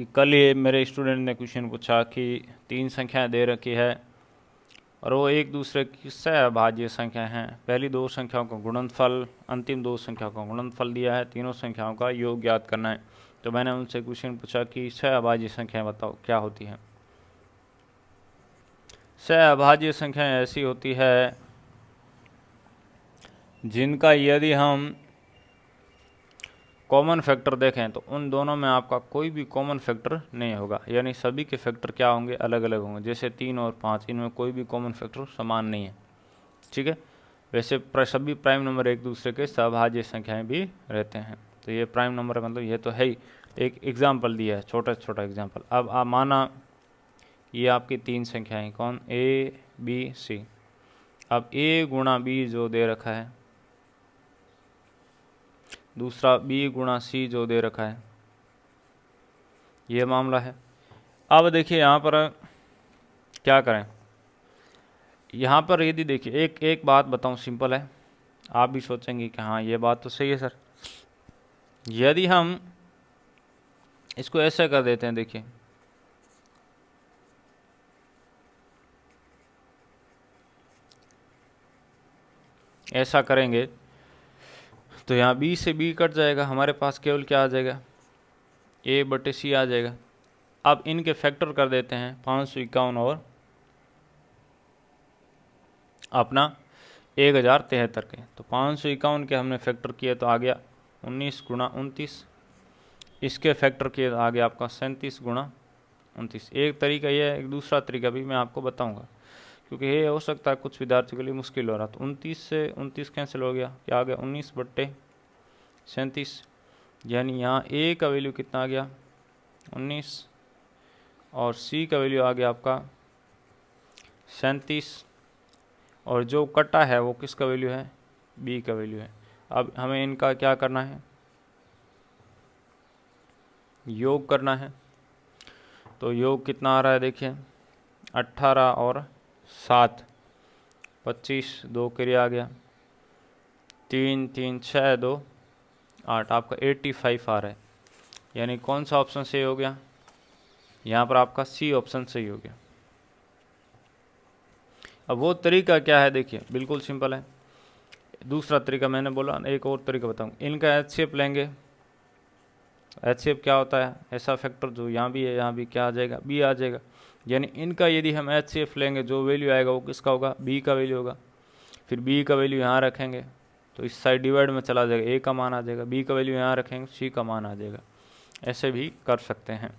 कल ही मेरे स्टूडेंट ने क्वेश्चन पूछा कि 3 संख्याएं दे रखी है और वो एक दूसरे की सहअभाज्य संख्या हैं। पहली 2 संख्याओं का गुणनफल, अंतिम 2 संख्याओं का गुणनफल दिया है, तीनों संख्याओं का योग ज्ञात करना है। तो मैंने उनसे क्वेश्चन पूछा कि सहअभाज्य संख्याएं बताओ क्या होती हैं। सहअभाज्य संख्याएं ऐसी होती है जिनका यदि हम कॉमन फैक्टर देखें तो उन दोनों में आपका कोई भी कॉमन फैक्टर नहीं होगा, यानी सभी के फैक्टर क्या होंगे, अलग अलग होंगे। जैसे 3 और 5, इनमें कोई भी कॉमन फैक्टर समान नहीं है, ठीक है। वैसे सभी प्राइम नंबर एक दूसरे के सहभाज्य संख्याएं भी रहते हैं। तो ये प्राइम नंबर मतलब ये तो है ही, एक एग्जाम्पल दिया है, छोटा छोटा एग्जाम्पल। अब आप माना ये आपकी 3 संख्याएँ, कौन, ए बी सी। अब ए गुणा बी जो दे रखा है, दूसरा बी गुणा सी जो दे रखा है, ये मामला है। अब देखिए यहाँ पर क्या करें। यहाँ पर यदि देखिए एक बात बताऊँ, सिंपल है, आप भी सोचेंगे कि हाँ ये बात तो सही है सर। यदि हम इसको ऐसे कर देते हैं, देखिए ऐसा करेंगे तो यहाँ बी से बी कट जाएगा, हमारे पास केवल क्या आ जाएगा, ए बटे सी आ जाएगा। अब इनके फैक्टर कर देते हैं 551 और अपना 1073 के। तो 551 के हमने फैक्टर किए तो आ गया 19 गुणा 29, इसके फैक्टर किए तो आ गया आपका 37 गुणा 29। एक तरीका यह है, एक दूसरा तरीका भी मैं आपको बताऊंगा, क्योंकि ये हो सकता है कुछ विद्यार्थियों के लिए मुश्किल हो रहा। तो 29 से 29 कैंसिल हो गया, क्या आ गया 19 बट्टे 37, यानी यहाँ ए का वैल्यू कितना आ गया 19 और सी का वैल्यू आ गया आपका 37, और जो कटा है वो किसका वैल्यू है, बी का वैल्यू है। अब हमें इनका क्या करना है, योग करना है। तो योग कितना आ रहा है, देखिए 18 और 7 25, 2 क्रिया आ गया, 3 3 6 2 8, आपका 85 आ रहा है। यानी कौन सा ऑप्शन सही हो गया, यहाँ पर आपका सी ऑप्शन सही हो गया। अब वो तरीका क्या है, देखिए बिल्कुल सिंपल है। दूसरा तरीका मैंने बोला, एक और तरीका बताऊँ। इनका एचसीएफ लेंगे। एचसीएफ क्या होता है, ऐसा फैक्टर जो यहाँ भी है यहाँ भी क्या आ जाएगा, बी आ जाएगा। यानी इनका यदि हम एचसीएफ लेंगे, जो वैल्यू आएगा वो किसका होगा, बी का वैल्यू होगा। फिर बी का वैल्यू यहाँ रखेंगे तो इस साइड डिवाइड में चला जाएगा, ए का मान आ जाएगा। बी का वैल्यू यहाँ रखेंगे, सी का मान आ जाएगा। ऐसे भी कर सकते हैं।